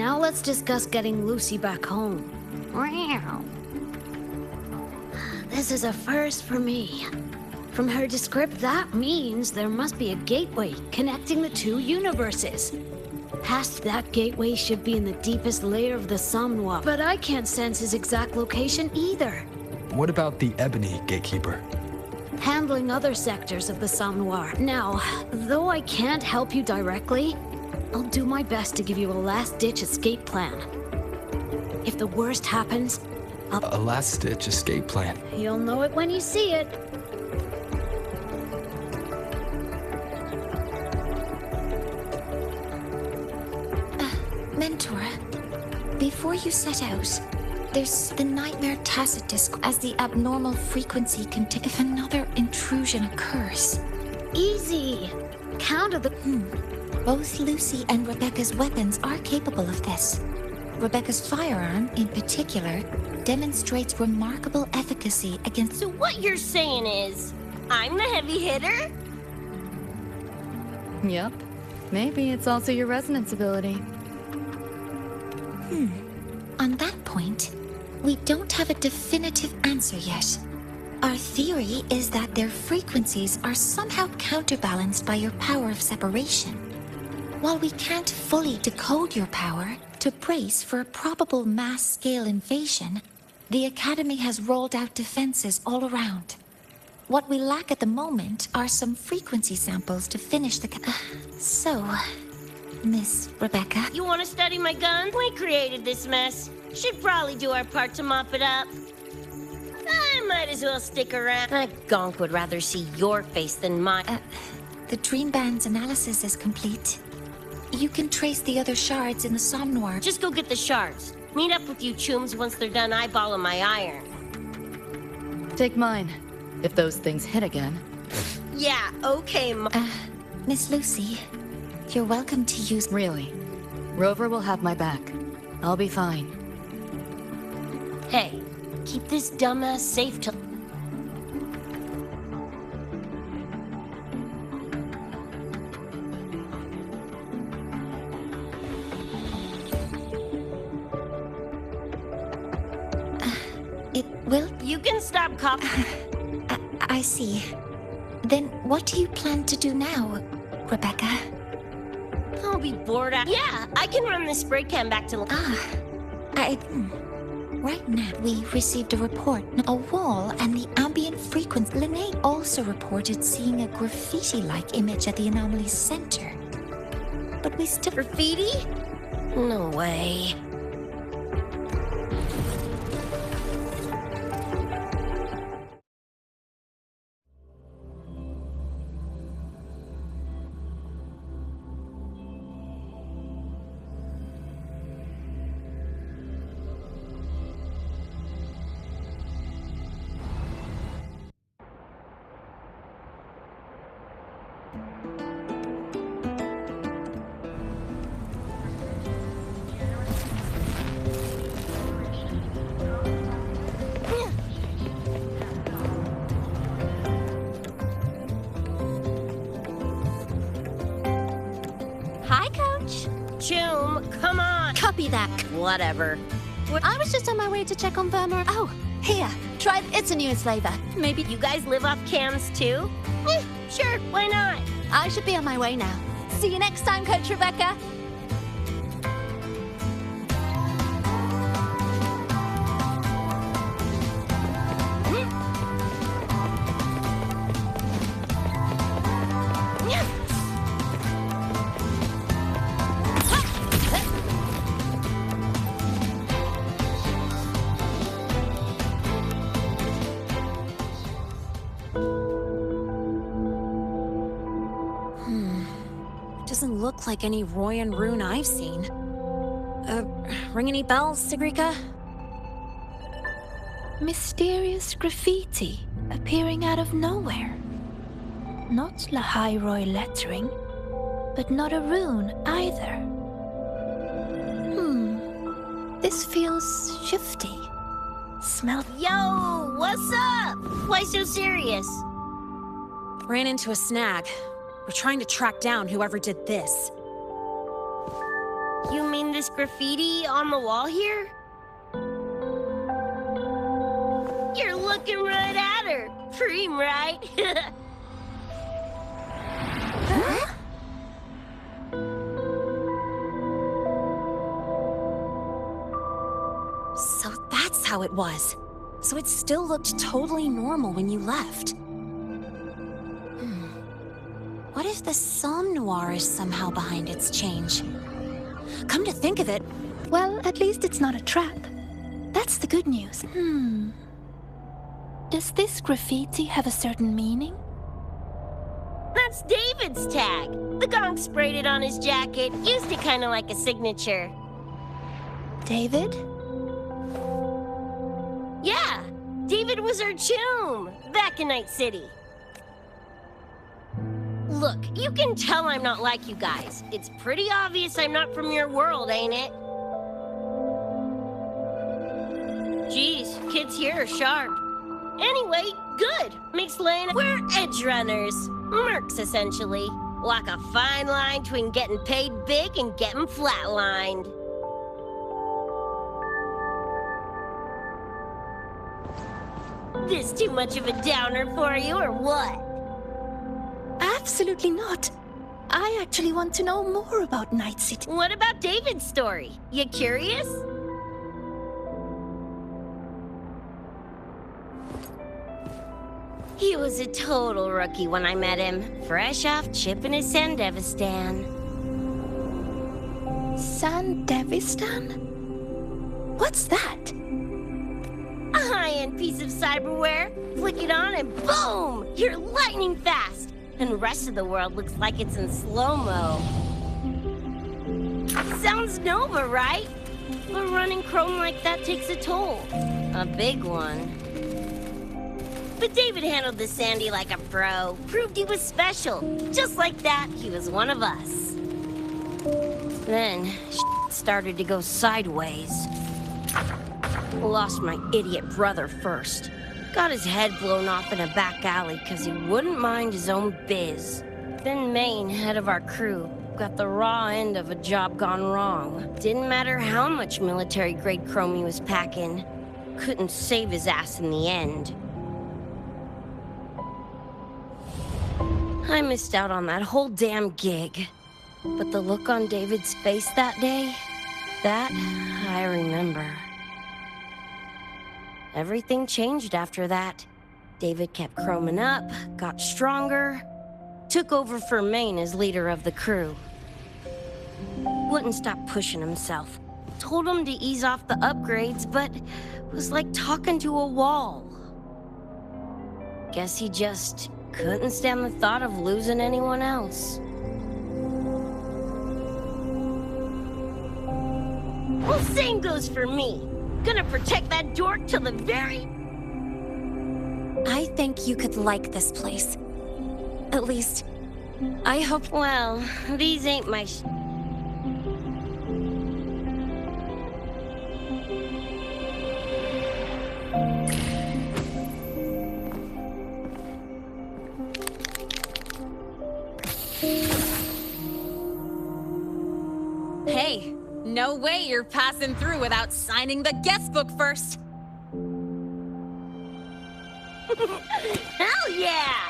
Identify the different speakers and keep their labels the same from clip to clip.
Speaker 1: Now let's discuss getting Lucy back home. Wow. This is a first for me. From her descript, that means there must be a gateway connecting the two universes. Past that gateway should be in the deepest layer of the Somnoir, but I can't sense his exact location either.
Speaker 2: What about the Ebony Gatekeeper?
Speaker 1: Handling other sectors of the Somnoir. Now, though I can't help you directly, I'll do my best to give you a last-ditch escape plan. If the worst happens,
Speaker 2: A last-ditch escape plan.
Speaker 1: you'll know it when you see it.
Speaker 3: Mentor, before you set out, there's the nightmare tacit disc as the abnormal frequency if another intrusion occurs.
Speaker 1: Easy. Counter the...
Speaker 3: Both Lucy and Rebecca's weapons are capable of this. Rebecca's firearm, in particular, demonstrates remarkable efficacy against...
Speaker 4: So what you're saying is, I'm the heavy hitter?
Speaker 5: Yep. Maybe it's also your resonance ability.
Speaker 3: On that point, we don't have a definitive answer yet. Our theory is that their frequencies are somehow counterbalanced by your power of separation. While we can't fully decode your power to brace for a probable mass-scale invasion, the Academy has rolled out defenses all around. What we lack at the moment are some frequency samples to finish the... So, Miss Rebecca...
Speaker 4: You want to study my guns? We created this mess. Should probably do our part to mop it up. I might as well stick around. That gonk would rather see your face than mine.
Speaker 3: The Dream Band's analysis is complete. You can trace the other shards in the Somnoir.
Speaker 4: Just go get the shards. Meet up with you chooms once they're done eyeballing my iron.
Speaker 5: Take mine. If those things hit again.
Speaker 4: Yeah, okay,
Speaker 3: Miss Lucy, you're welcome to use...
Speaker 5: Really. Rover will have my back. I'll be fine.
Speaker 4: Hey, keep this dumbass safe till...
Speaker 3: It will...
Speaker 4: You can stop coughing.
Speaker 3: I see. Then what do you plan to do now, Rebecca?
Speaker 4: I'll be bored out. Yeah, I can run this spray can back to...
Speaker 3: Right now, we received a report. A wall and the ambient frequency. Lene also reported seeing a graffiti-like image at the anomaly's center. But we still...
Speaker 4: Graffiti? No way.
Speaker 6: Hi, Coach.
Speaker 4: Choom, come on.
Speaker 6: Copy that.
Speaker 4: Whatever.
Speaker 6: I was just on my way to check on Vermeer. Oh, here. Try. It's a new enslaver. Maybe
Speaker 4: You guys live off cams too? Sure, why not?
Speaker 6: I should be on my way now. See you next time, Coach Rebecca.
Speaker 1: Doesn't look like any Royan rune I've seen. Ring any bells, Sigrika?
Speaker 7: Mysterious graffiti appearing out of nowhere. Not Lahairoi lettering, but not a rune either. This feels shifty. Smell.
Speaker 4: Yo, what's up? Why so serious?
Speaker 1: Ran into a snag. We're trying to track down whoever did this.
Speaker 4: You mean this graffiti on the wall here? You're looking right at her. Preem, right?
Speaker 3: Huh? So that's how it was. So it still looked totally normal when you left. What if the Somme Noir is somehow behind its change? Come to think of it,
Speaker 7: Well, at least it's not a trap. That's the good news. Does this graffiti have a certain meaning?
Speaker 4: That's David's tag. The gong sprayed it on his jacket, used it kind of like a signature.
Speaker 7: David?
Speaker 4: Yeah, David was our chum back in Night City. Look, you can tell I'm not like you guys. It's pretty obvious I'm not from your world, ain't it? Geez, kids here are sharp. Anyway, good. Makes laying. We're edge runners. Mercs, essentially. Walk a fine line between getting paid big and getting flatlined. This too much of a downer for you, or what?
Speaker 7: Absolutely not. I actually want to know more about Night City.
Speaker 4: What about David's story? You curious? He was a total rookie when I met him, fresh off chipping his Sandevistan.
Speaker 7: Sandevistan? What's that?
Speaker 4: A high-end piece of cyberware. Flick it on and boom! You're lightning fast! And the rest of the world looks like it's in slow-mo. Sounds Nova, right? But running chrome like that takes a toll. A big one. But David handled the Sandy like a pro. Proved he was special. Just like that, he was one of us. Then, started to go sideways. Lost my idiot brother first. Got his head blown off in a back alley because he wouldn't mind his own biz. Then Maine, head of our crew, got the raw end of a job gone wrong. Didn't matter how much military-grade chrome he was packing. Couldn't save his ass in the end. I missed out on that whole damn gig. But the look on David's face that day, that I remember. Everything changed after that. David kept chroming up, got stronger, took over for Maine as leader of the crew. Wouldn't stop pushing himself. Told him to ease off the upgrades, but was like talking to a wall. Guess he just couldn't stand the thought of losing anyone else. Well, same goes for me. Gonna protect that dork till the very...
Speaker 3: I think you could like this place. At least, I hope...
Speaker 4: Well, these ain't my
Speaker 8: Hey, no way you're passing through without signing the guest book first.
Speaker 4: Hell yeah!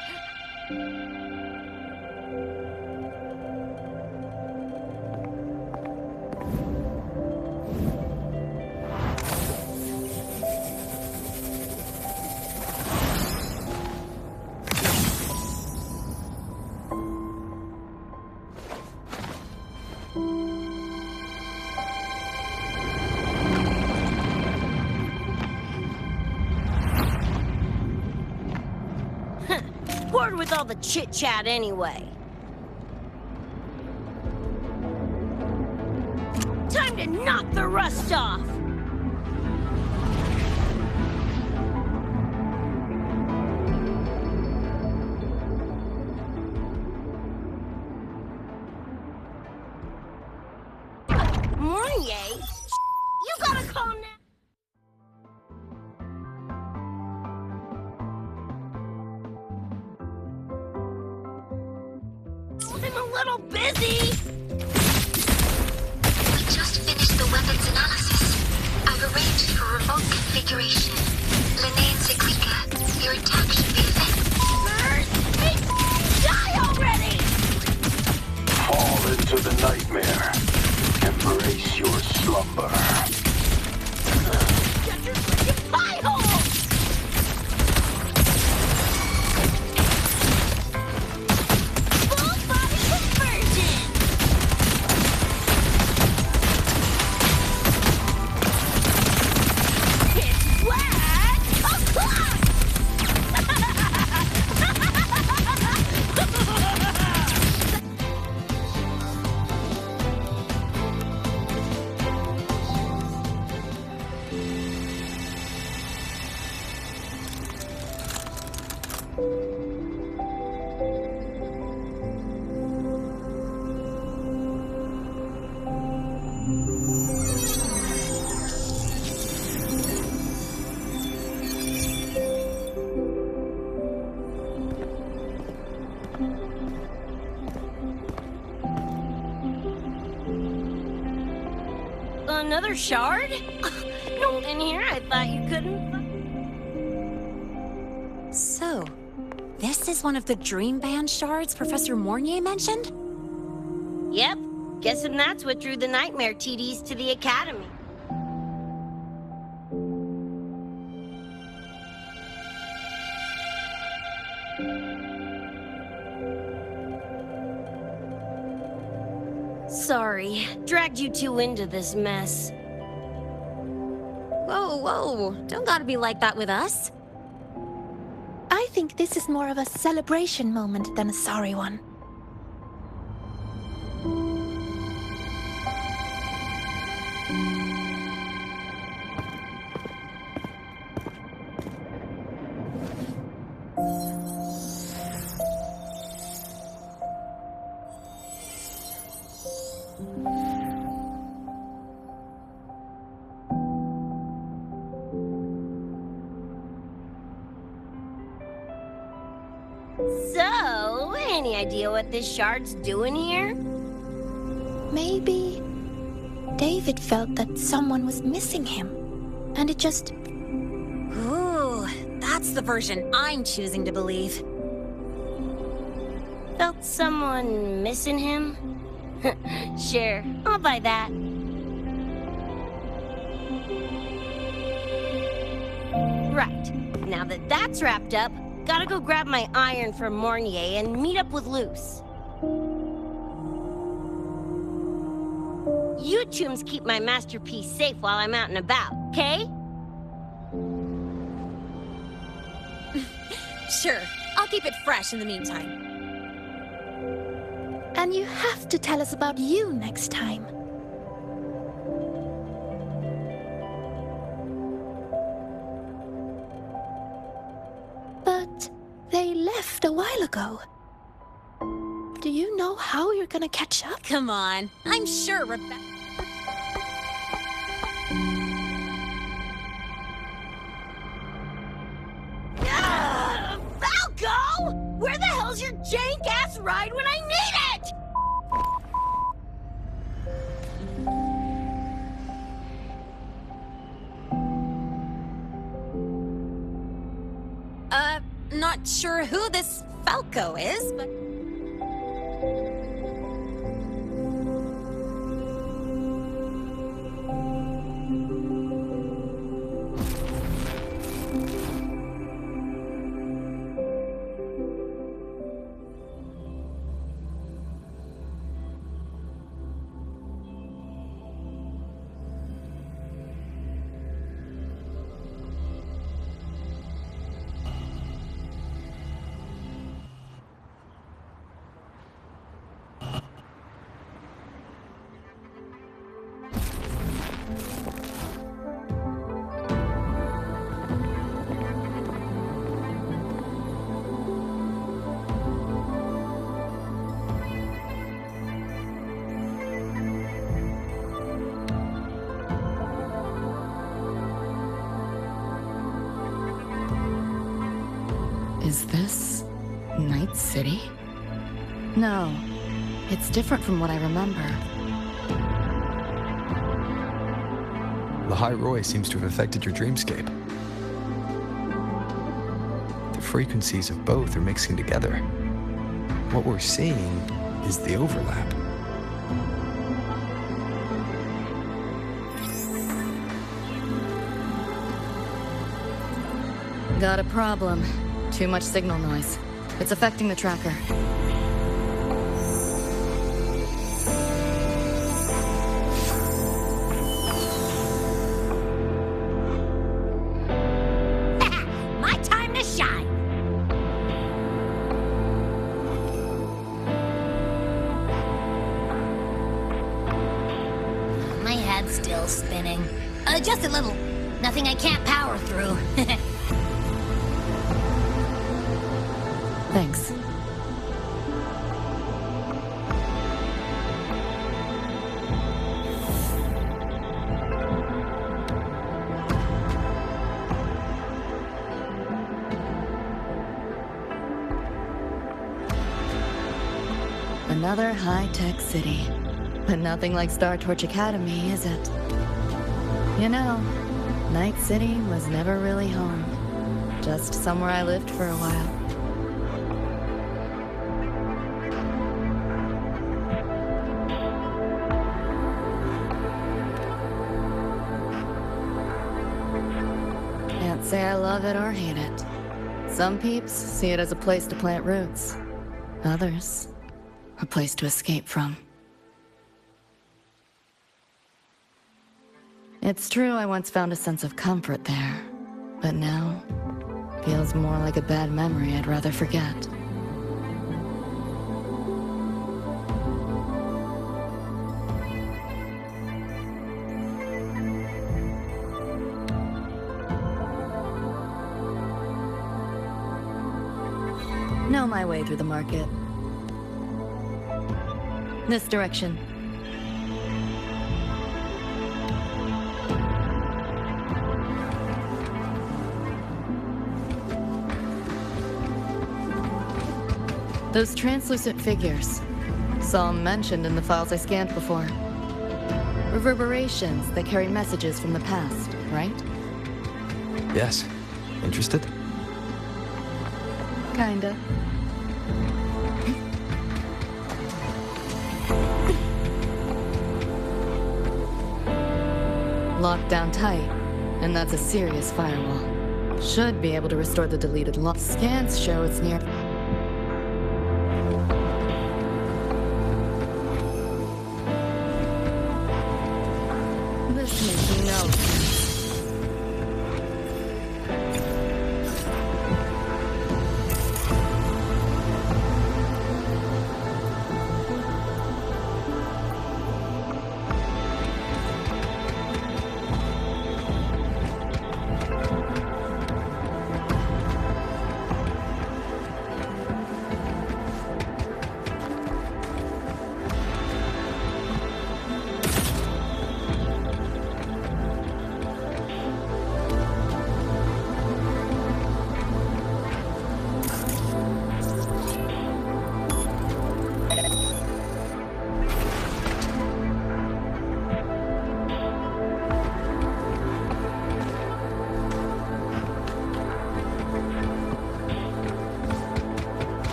Speaker 4: Bored with all the chit-chat anyway. Time to knock the rust off! Moye? You gotta calm down! I'm a little busy!
Speaker 3: restoration. Linnaean Sequika, your attack should be effective.
Speaker 4: Die already!
Speaker 9: Fall into the nightmare. Embrace your slumber.
Speaker 4: Shut your freaking pie hole! Full body conversion! It's whack o'clock! Another shard? No, in here I thought you couldn't.
Speaker 8: So, this is one of the Dream Band shards Professor Mornier mentioned?
Speaker 4: Yep. Guessing that's what drew the nightmare TDs to the academy. Sorry, dragged you two into this mess.
Speaker 8: Whoa, whoa, don't gotta be like that with us.
Speaker 7: I think this is more of a celebration moment than a sorry one.
Speaker 4: So, any idea what this shard's doing here?
Speaker 7: Maybe David felt that someone was missing him, and it just...
Speaker 8: Ooh, that's the version I'm choosing to believe.
Speaker 4: Felt someone missing him? Sure, I'll buy that. Right, now that that's wrapped up, gotta go grab my iron from Mornier and meet up with Luce. You chooms keep my masterpiece safe while I'm out and about, okay?
Speaker 8: Sure, I'll keep it fresh in the meantime.
Speaker 7: And you have to tell us about you next time. But they left a while ago. Do you know how you're gonna catch up?
Speaker 8: Come on, I'm sure Rebecca...
Speaker 4: Falco! Where the hell's your jank-ass ride when I need it?
Speaker 8: Not sure who this Falco is, but...
Speaker 5: Is this Night City? No, it's different from what I remember.
Speaker 2: Lahai Roy seems to have affected your dreamscape. The frequencies of both are mixing together. What we're seeing is the overlap.
Speaker 5: Got a problem. Too much signal noise. It's affecting the tracker.
Speaker 1: My time to shine!
Speaker 4: My head's still spinning. Just a little. Nothing I can't power through.
Speaker 5: Thanks. Another high-tech city. But nothing like Star Torch Academy, is it? You know, Night City was never really home. Just somewhere I lived for a while. Can't say I love it or hate it. Some peeps see it as a place to plant roots. Others, a place to escape from. It's true I once found a sense of comfort there, but now, feels more like a bad memory I'd rather forget. Know my way through the market. This direction. Those translucent figures. Saw them mentioned in the files I scanned before. Reverberations that carry messages from the past, right?
Speaker 2: Yes. Interested?
Speaker 5: Kinda. Locked down tight, and that's a serious firewall. Should be able to restore the deleted log. Scans show it's near. This makes no sense.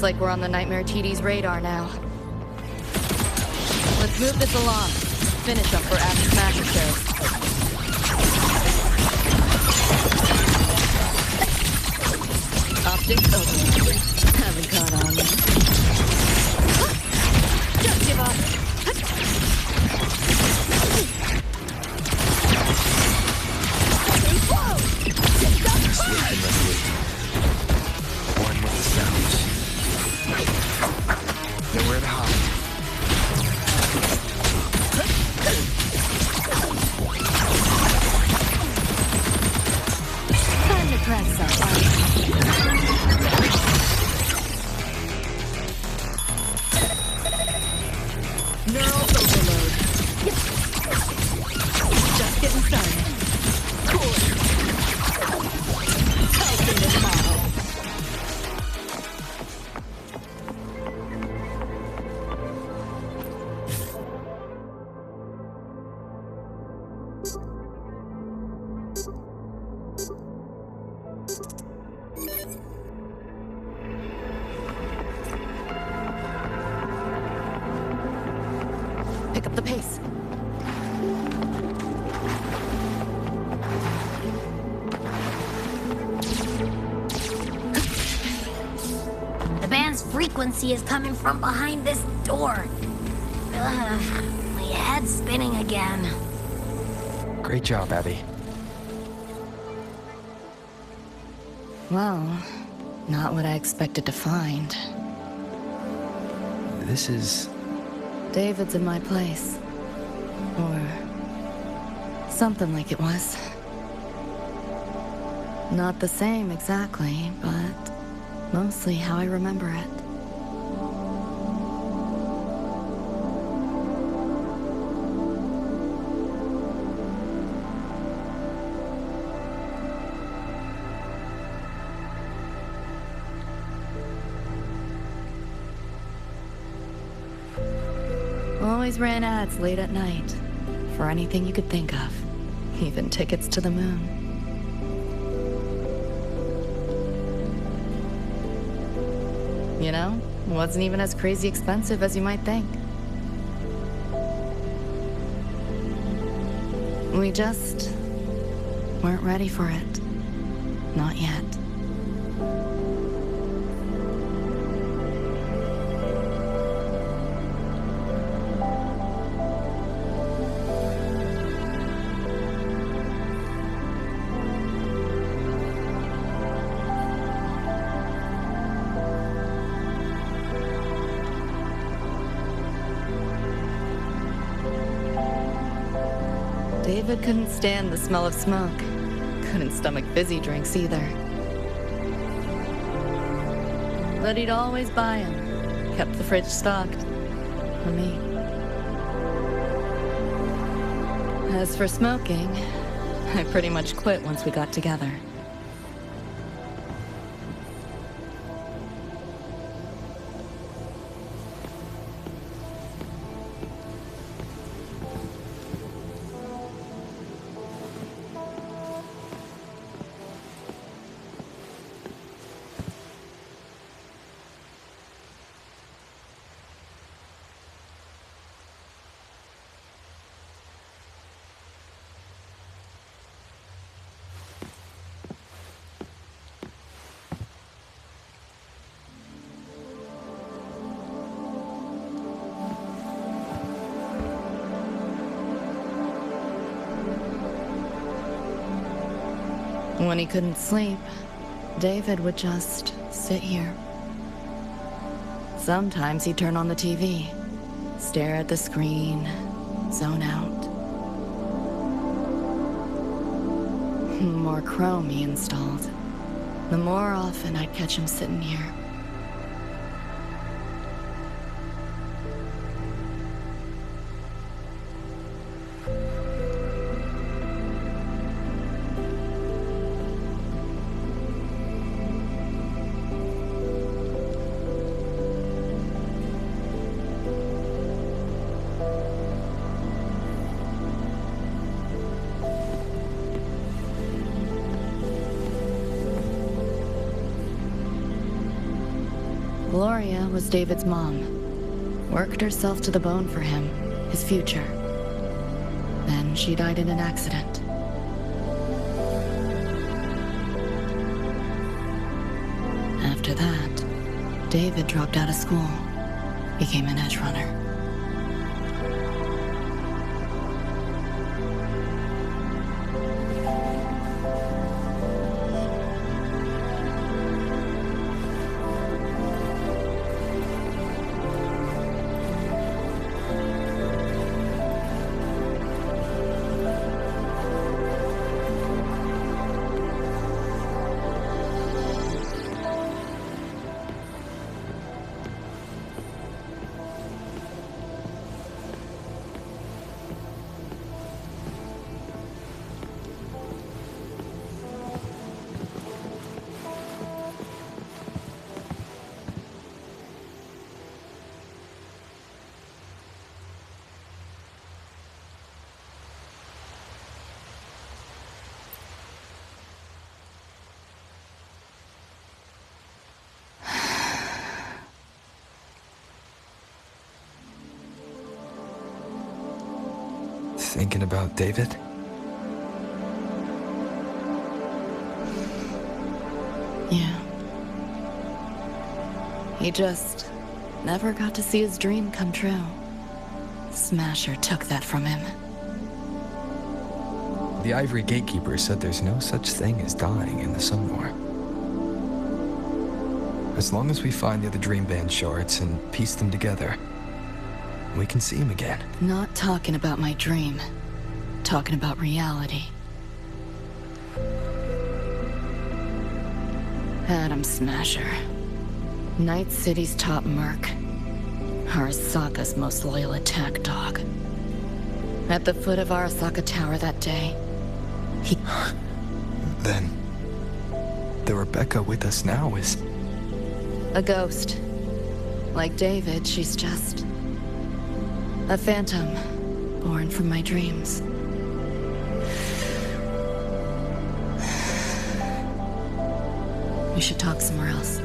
Speaker 5: Looks like we're on the Nightmare TD's radar now. Let's move this along. Finish up for after Smasher show. Optics open. Haven't caught on yet. Don't give up. Whoa!
Speaker 2: Swift and resolute. One with the sounds. Nowhere to hide.
Speaker 5: Time to press something. Neural overload. Just getting started. Cool. Ultimate model. Pick up the pace.
Speaker 1: The band's frequency is coming from behind this door. Ugh, my head's spinning again.
Speaker 2: Great job, Abby.
Speaker 5: Well, not what I expected to find.
Speaker 2: This is...
Speaker 5: David's in my place. Or something like it was. Not the same exactly, but mostly how I remember it. Always ran ads late at night. For anything you could think of. Even tickets to the moon. You know, wasn't even as crazy expensive as you might think. We just weren't ready for it. Not yet. David couldn't stand the smell of smoke. Couldn't stomach fizzy drinks either. But he'd always buy them. Kept the fridge stocked. For me. As for smoking, I pretty much quit once we got together. When he couldn't sleep, David would just sit here. Sometimes he'd turn on the TV, stare at the screen, zone out. The more Chrome he installed, the more often I'd catch him sitting here. Gloria was David's mom. Worked herself to the bone for him, his future. Then she died in an accident. After that, David dropped out of school, became an edge runner.
Speaker 2: Thinking about David?
Speaker 5: Yeah. He just never got to see his dream come true. Smasher took that from him.
Speaker 2: The Ivory Gatekeeper said there's no such thing as dying in the Sun War. As long as we find the other Dream Band shards and piece them together, we can see him again.
Speaker 5: Not talking about my dream. Talking about reality. Adam Smasher. Night City's top merc. Arasaka's most loyal attack dog. At the foot of Arasaka Tower that day, he...
Speaker 2: Then... the Rebecca with us now is...
Speaker 5: a ghost. Like David, she's just... a phantom, born from my dreams. We should talk somewhere else.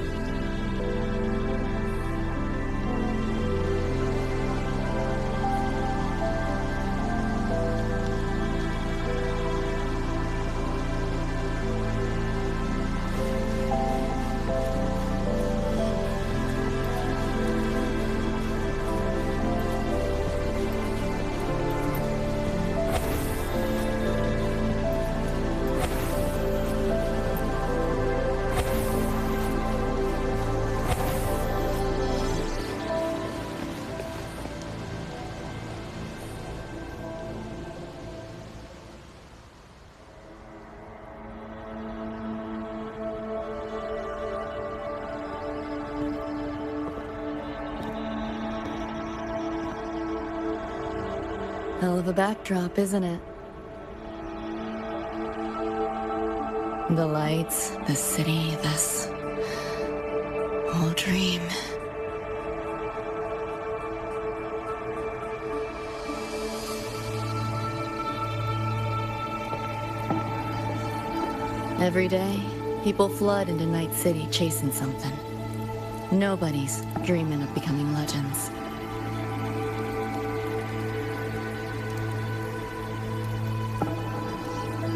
Speaker 5: Hell of a backdrop, isn't it? The lights, the city, this whole dream. Every day, people flood into Night City chasing something. Nobody's dreaming of becoming legends.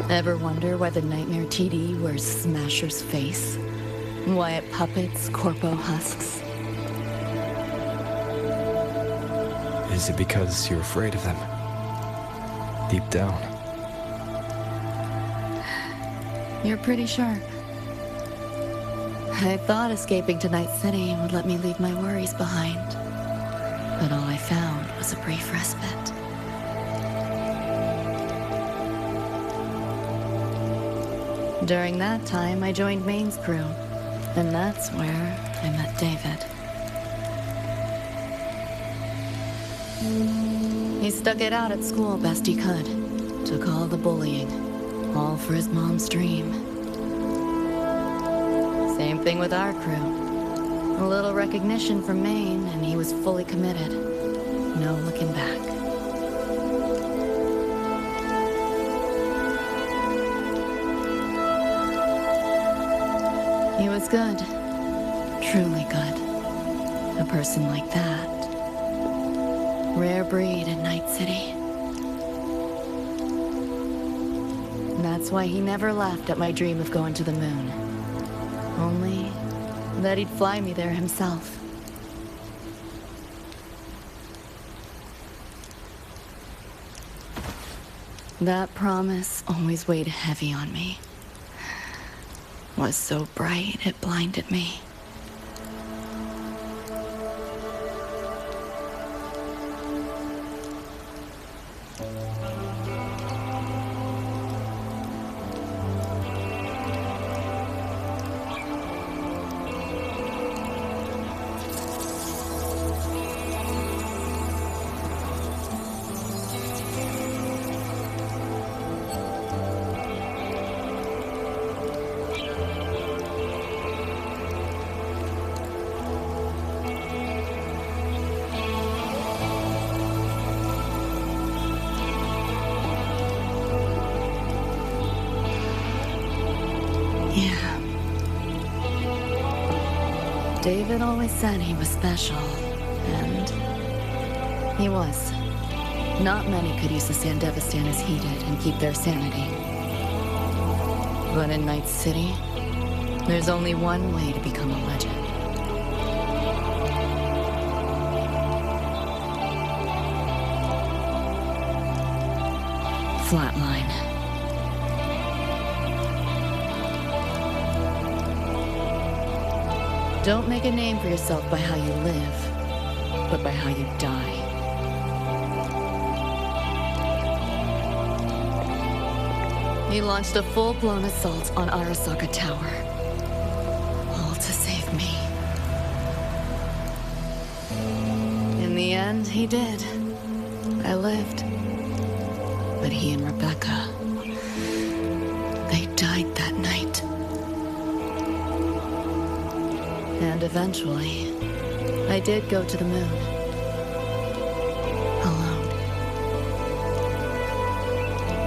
Speaker 5: Ever wonder why the Nightmare TD wears Smasher's face? Why it puppets Corpo husks?
Speaker 2: Is it because you're afraid of them? Deep down.
Speaker 5: You're pretty sharp. I thought escaping to Night City would let me leave my worries behind. But all I found was a brief respite. During that time, I joined Maine's crew. And that's where I met David. He stuck it out at school best he could. Took all the bullying. All for his mom's dream. Same thing with our crew. A little recognition from Maine, and he was fully committed. No looking back. He was good. Truly good. A person like that. Rare breed in Night City. That's why he never laughed at my dream of going to the moon. Only that he'd fly me there himself. That promise always weighed heavy on me. Was so bright it blinded me. Yeah. David always said he was special, and he was. Not many could use the Sandevistan as he did and keep their sanity. But in Night City, there's only one way to become a legend. Flatline. Don't make a name for yourself by how you live, but by how you die. He launched a full-blown assault on Arasaka Tower. All to save me. In the end, he did. I lived. But he and Rebecca, they died that night. And eventually, I did go to the moon. Alone.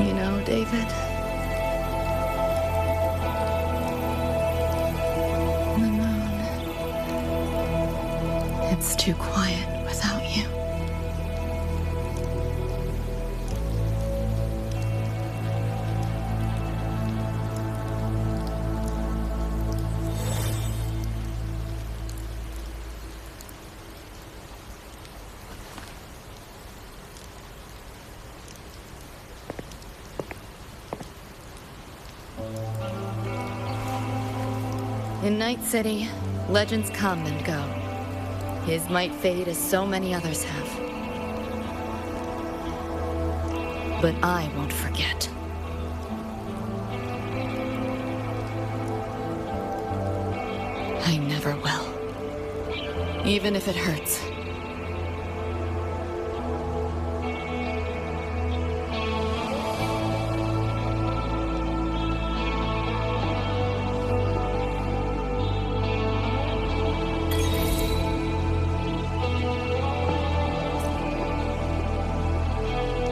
Speaker 5: You know, David? The moon. It's too quiet without you. In Night City, legends come and go. His might fade as so many others have. But I won't forget. I never will. Even if it hurts.